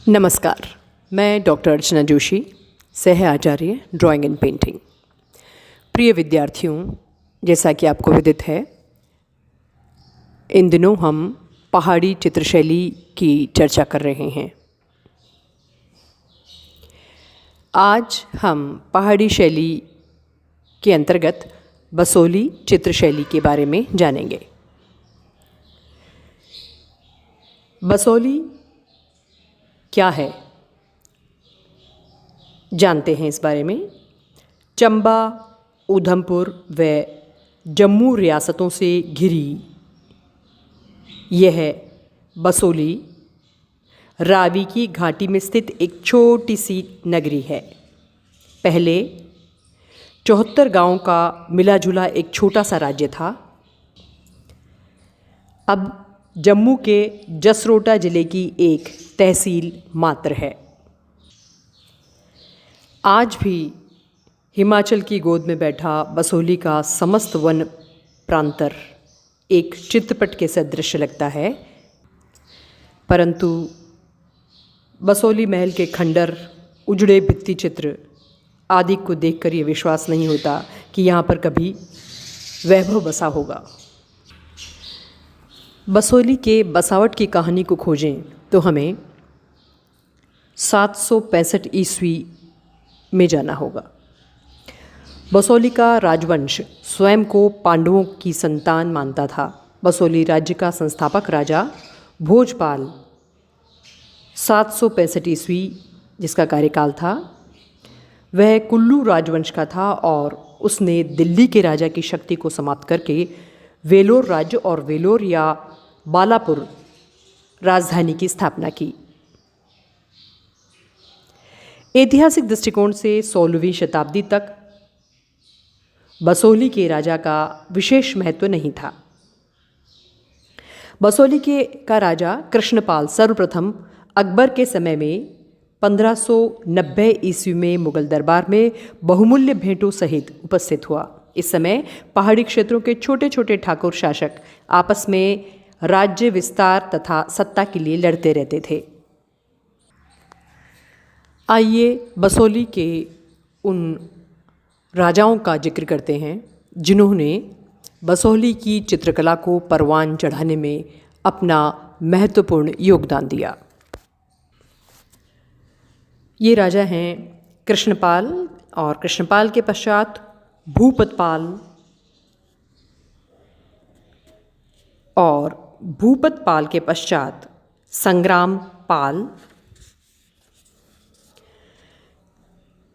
नमस्कार, मैं डॉक्टर अर्चना जोशी, सह आचार्य ड्राइंग एंड पेंटिंग। प्रिय विद्यार्थियों, जैसा कि आपको विदित है, इन दिनों हम पहाड़ी चित्रशैली की चर्चा कर रहे हैं। आज हम पहाड़ी शैली के अंतर्गत बसोली चित्रशैली के बारे में जानेंगे। बसोली क्या है, जानते हैं इस बारे में। चंबा, उधमपुर व जम्मू रियासतों से घिरी यह बसोली रावी की घाटी में स्थित एक छोटी सी नगरी है। पहले 74 गांवों का मिला जुला एक छोटा सा राज्य था। अब जम्मू के जसरोटा ज़िले की एक तहसील मात्र है। आज भी हिमाचल की गोद में बैठा बसोली का समस्त वन प्रांतर एक चित्रपट के सदृश लगता है, परंतु बसोली महल के खंडर, उजड़े भित्ति चित्र आदि को देखकर ये विश्वास नहीं होता कि यहाँ पर कभी वैभव बसा होगा। बसोली के बसावट की कहानी को खोजें तो हमें 765 ईस्वी में जाना होगा। बसोली का राजवंश स्वयं को पांडवों की संतान मानता था। बसोली राज्य का संस्थापक राजा भोजपाल 765 ईस्वी जिसका कार्यकाल था, वह कुल्लू राजवंश का था और उसने दिल्ली के राजा की शक्ति को समाप्त करके वेलोर राज्य और वेलोर या बालापुर राजधानी की स्थापना की। ऐतिहासिक दृष्टिकोण से 16वीं शताब्दी तक बसोली के राजा का विशेष महत्व नहीं था। बसोली का राजा कृष्णपाल सर्वप्रथम अकबर के समय में 1590 ईस्वी में मुगल दरबार में बहुमूल्य भेंटों सहित उपस्थित हुआ। इस समय पहाड़ी क्षेत्रों के छोटे छोटे ठाकुर शासक आपस में राज्य विस्तार तथा सत्ता के लिए लड़ते रहते थे। आइए बसोली के उन राजाओं का जिक्र करते हैं जिन्होंने बसोली की चित्रकला को परवान चढ़ाने में अपना महत्वपूर्ण योगदान दिया। ये राजा हैं कृष्णपाल, और कृष्णपाल के पश्चात भूपतपाल, और भूपतपाल के पश्चात संग्राम पाल,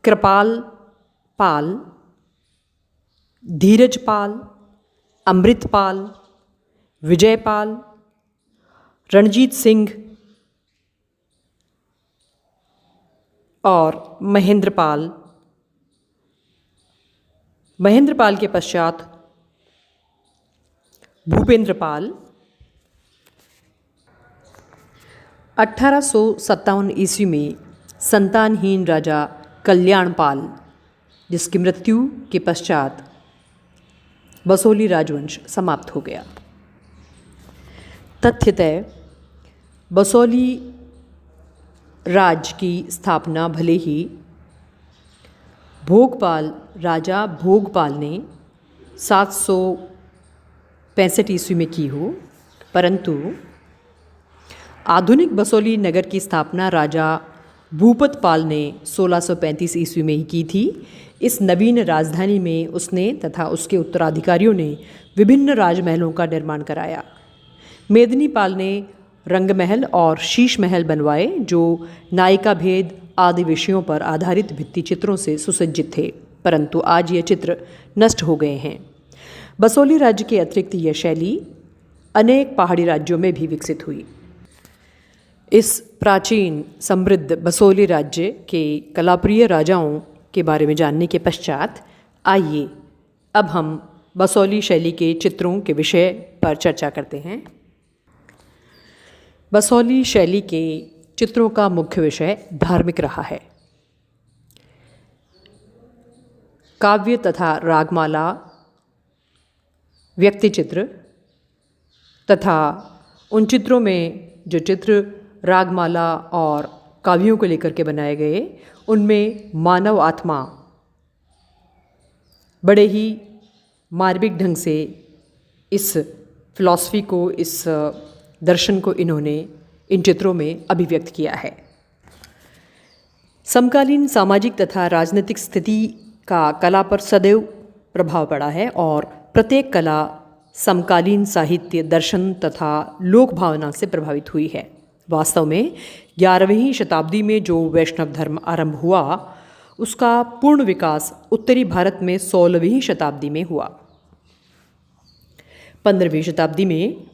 कृपाल पाल, धीरजपाल, अमृतपाल, विजयपाल, रणजीत सिंह और महेंद्रपाल। महेंद्रपाल के पश्चात भूपेंद्रपाल। 1857 ईस्वी में संतानहीन राजा कल्याणपाल, जिसकी मृत्यु के पश्चात बसोली राजवंश समाप्त हो गया। तथ्यतः बसोली राज्य की स्थापना भले ही राजा भोगपाल ने 765 ईस्वी में की हो, परंतु आधुनिक बसोली नगर की स्थापना राजा भूपतपाल ने 1635 ईस्वी में ही की थी। इस नवीन राजधानी में उसने तथा उसके उत्तराधिकारियों ने विभिन्न राजमहलों का निर्माण कराया। मेदिनीपाल ने रंगमहल और शीश महल बनवाए जो नायिका भेद आदि विषयों पर आधारित भित्ति चित्रों से सुसज्जित थे, परंतु आज ये चित्र नष्ट हो गए हैं। बसोली राज्य के अतिरिक्त यह शैली अनेक पहाड़ी राज्यों में भी विकसित हुई। इस प्राचीन समृद्ध बसोली राज्य के कलाप्रिय राजाओं के बारे में जानने के पश्चात आइए अब हम बसोली शैली के चित्रों के विषय पर चर्चा करते हैं। बसोली शैली के चित्रों का मुख्य विषय धार्मिक रहा है। काव्य तथा रागमाला, व्यक्ति चित्र तथा उन चित्रों में जो चित्र रागमाला और काव्यों को लेकर के बनाए गए, उनमें मानव आत्मा बड़े ही मार्मिक ढंग से इस फिलॉसफी को, इस दर्शन को इन्होंने इन चित्रों में अभिव्यक्त किया है। समकालीन सामाजिक तथा राजनीतिक स्थिति का कला पर सदैव प्रभाव पड़ा है और प्रत्येक कला समकालीन साहित्य, दर्शन तथा लोक भावना से प्रभावित हुई है। वास्तव में 11वीं शताब्दी में जो वैष्णव धर्म आरंभ हुआ, उसका पूर्ण विकास उत्तरी भारत में 16वीं शताब्दी में हुआ। 15वीं शताब्दी में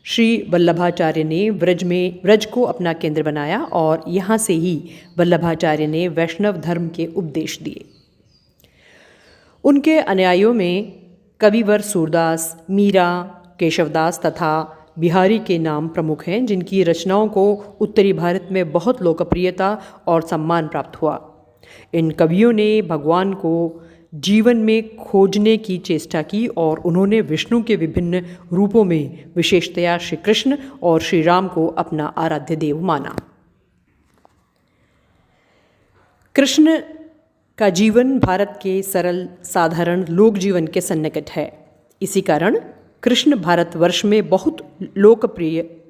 श्री वल्लभाचार्य ने व्रज को अपना केंद्र बनाया और यहाँ से ही वल्लभाचार्य ने वैष्णव धर्म के उपदेश दिए। उनके अनुयायियों में कविवर सूरदास, मीरा, केशवदास तथा बिहारी के नाम प्रमुख हैं, जिनकी रचनाओं को उत्तरी भारत में बहुत लोकप्रियता और सम्मान प्राप्त हुआ। इन कवियों ने भगवान को जीवन में खोजने की चेष्टा की और उन्होंने विष्णु के विभिन्न रूपों में विशेषतया श्री कृष्ण और श्री राम को अपना आराध्य देव माना। कृष्ण का जीवन भारत के सरल साधारण लोक जीवन के सन्निकट है। इसी कारण कृष्ण भारतवर्ष में बहुत लोकप्रिय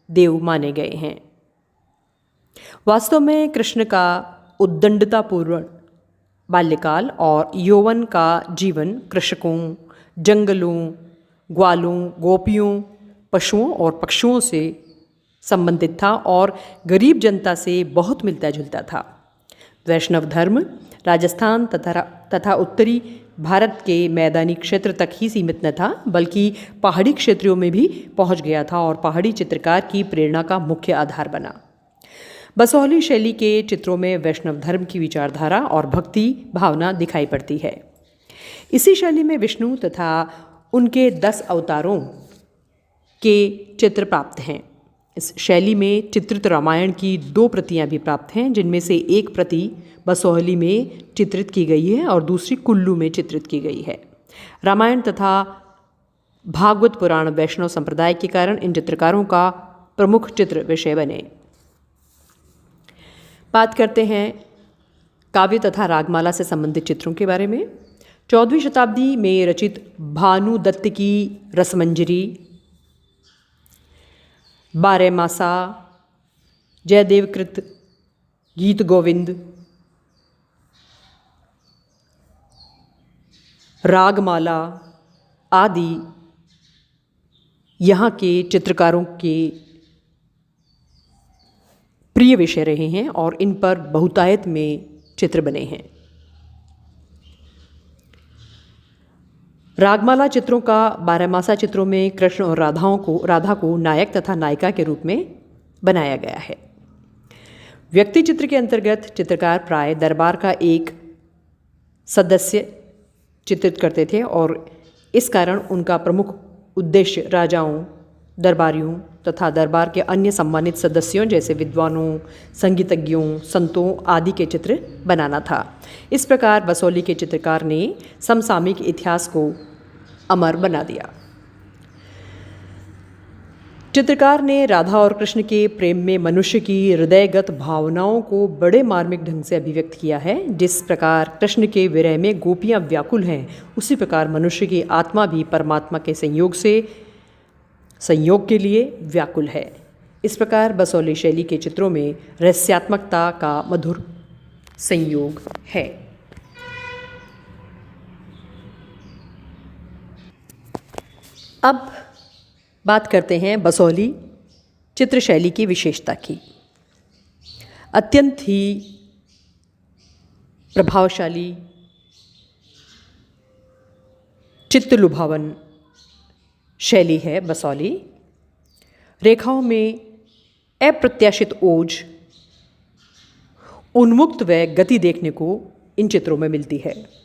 देव माने गए हैं। वास्तव में कृष्ण का उद्दंडतापूर्ण बाल्यकाल और यौवन का जीवन कृषकों, जंगलों, ग्वालों, गोपियों, पशुओं और पक्षियों से संबंधित था और गरीब जनता से बहुत मिलता जुलता था। वैष्णव धर्म राजस्थान तथा उत्तरी भारत के मैदानी क्षेत्र तक ही सीमित न था, बल्कि पहाड़ी क्षेत्रों में भी पहुंच गया था और पहाड़ी चित्रकार की प्रेरणा का मुख्य आधार बना। बसोहली शैली के चित्रों में वैष्णव धर्म की विचारधारा और भक्ति भावना दिखाई पड़ती है। इसी शैली में विष्णु तथा उनके 10 अवतारों के चित्र प्राप्त हैं। इस शैली में चित्रित रामायण की 2 प्रतियां भी प्राप्त हैं, जिनमें से एक प्रति बसोहली में चित्रित की गई है और दूसरी कुल्लू में चित्रित की गई है। रामायण तथा भागवत पुराण वैष्णव संप्रदाय के कारण इन चित्रकारों का प्रमुख चित्र विषय बने। बात करते हैं काव्य तथा रागमाला से संबंधित चित्रों के बारे में। 14वीं शताब्दी में रचित भानु दत्त की रसमंजरी, बारहमासा, जयदेवकृत गीत गोविंद, रागमाला आदि यहाँ के चित्रकारों के प्रिय विषय रहे हैं और इन पर बहुतायत में चित्र बने हैं। रागमाला चित्रों का बारहमासा चित्रों में कृष्ण और राधा को नायक तथा नायिका के रूप में बनाया गया है। व्यक्ति चित्र के अंतर्गत चित्रकार प्राय दरबार का एक सदस्य चित्रित करते थे और इस कारण उनका प्रमुख उद्देश्य राजाओं, दरबारियों तथा दरबार के अन्य सम्मानित सदस्यों जैसे विद्वानों, संगीतज्ञों, संतों आदि के चित्र बनाना था। इस प्रकार बसोहली के चित्रकार ने समसामयिक इतिहास को अमर बना दिया। चित्रकार ने राधा और कृष्ण के प्रेम में मनुष्य की हृदयगत भावनाओं को बड़े मार्मिक ढंग से अभिव्यक्त किया है। जिस प्रकार कृष्ण के विरह में गोपियाँ व्याकुल हैं, उसी प्रकार मनुष्य की आत्मा भी परमात्मा के संयोग के लिए व्याकुल है। इस प्रकार बसोहली शैली के चित्रों में रहस्यात्मकता का मधुर संयोग है। अब बात करते हैं बसोहली चित्र शैली की विशेषता की। अत्यंत ही प्रभावशाली, चित्त लुभावन शैली है बसोहली। रेखाओं में अप्रत्याशित ओज, उन्मुक्त व गति देखने को इन चित्रों में मिलती है।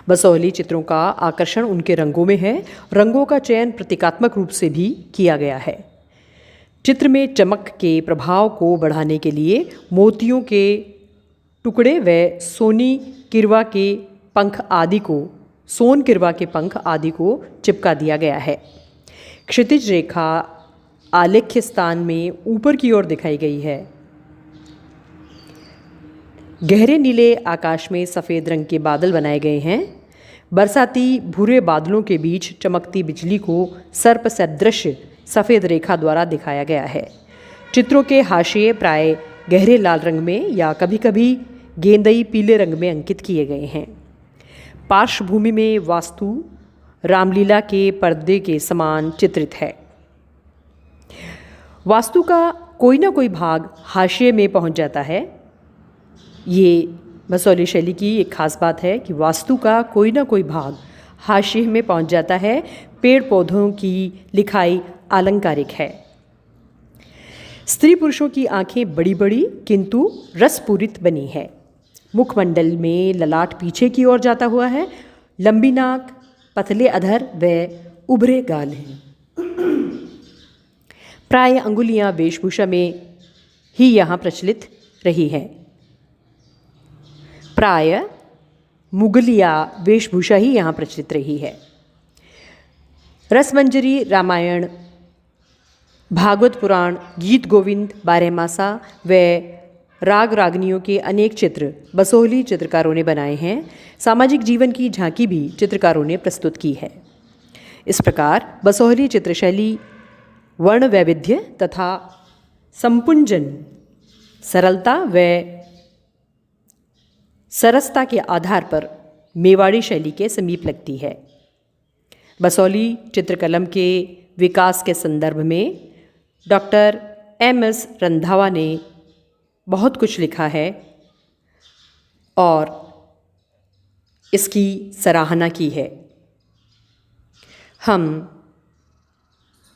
बसोहली चित्रों का आकर्षण उनके रंगों में है। रंगों का चयन प्रतीकात्मक रूप से भी किया गया है। चित्र में चमक के प्रभाव को बढ़ाने के लिए मोतियों के टुकड़े व सोन किरवा के पंख आदि को चिपका दिया गया है। क्षितिज रेखा आलेख्य स्थान में ऊपर की ओर दिखाई गई है। गहरे नीले आकाश में सफ़ेद रंग के बादल बनाए गए हैं। बरसाती भूरे बादलों के बीच चमकती बिजली को सर्प सदृश सफ़ेद रेखा द्वारा दिखाया गया है। चित्रों के हाशिए प्राय गहरे लाल रंग में या कभी कभी गेंदई पीले रंग में अंकित किए गए हैं। पार्श्वभूमि में वास्तु रामलीला के पर्दे के समान चित्रित है। वास्तु का कोई ना कोई भाग हाशिए में पहुंच जाता है। ये भसौली शैली की एक खास बात है कि वास्तु का कोई ना कोई भाग हाशिए में पहुंच जाता है। पेड़ पौधों की लिखाई आलंकारिक है। स्त्री पुरुषों की आंखें बड़ी बड़ी किंतु रसपूरित बनी है। मुखमंडल में ललाट पीछे की ओर जाता हुआ है। लंबी नाक, पतले अधर व उभरे गाल हैं। प्राय अंगुलियां वेशभूषा में ही यहाँ प्रचलित रही है। प्राय मुगलिया वेशभूषा ही यहाँ प्रचलित रही है। रसमंजरी, रामायण, भागवत पुराण, गीत गोविंद, बारहमासा व राग रागनियों के अनेक चित्र बसोहली चित्रकारों ने बनाए हैं। सामाजिक जीवन की झांकी भी चित्रकारों ने प्रस्तुत की है। इस प्रकार बसोहली चित्रशैली वर्ण वैविध्य तथा संपुंजन, सरलता व सरसता के आधार पर मेवाड़ी शैली के समीप लगती है। बसोहली चित्रकलम के विकास के संदर्भ में डॉक्टर M.S. रंधावा ने बहुत कुछ लिखा है और इसकी सराहना की है। हम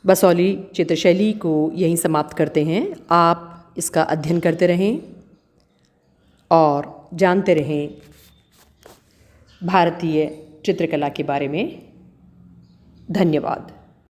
बसोहली चित्रशैली को यहीं समाप्त करते हैं। आप इसका अध्ययन करते रहें और जानते रहें भारतीय चित्रकला के बारे में। धन्यवाद।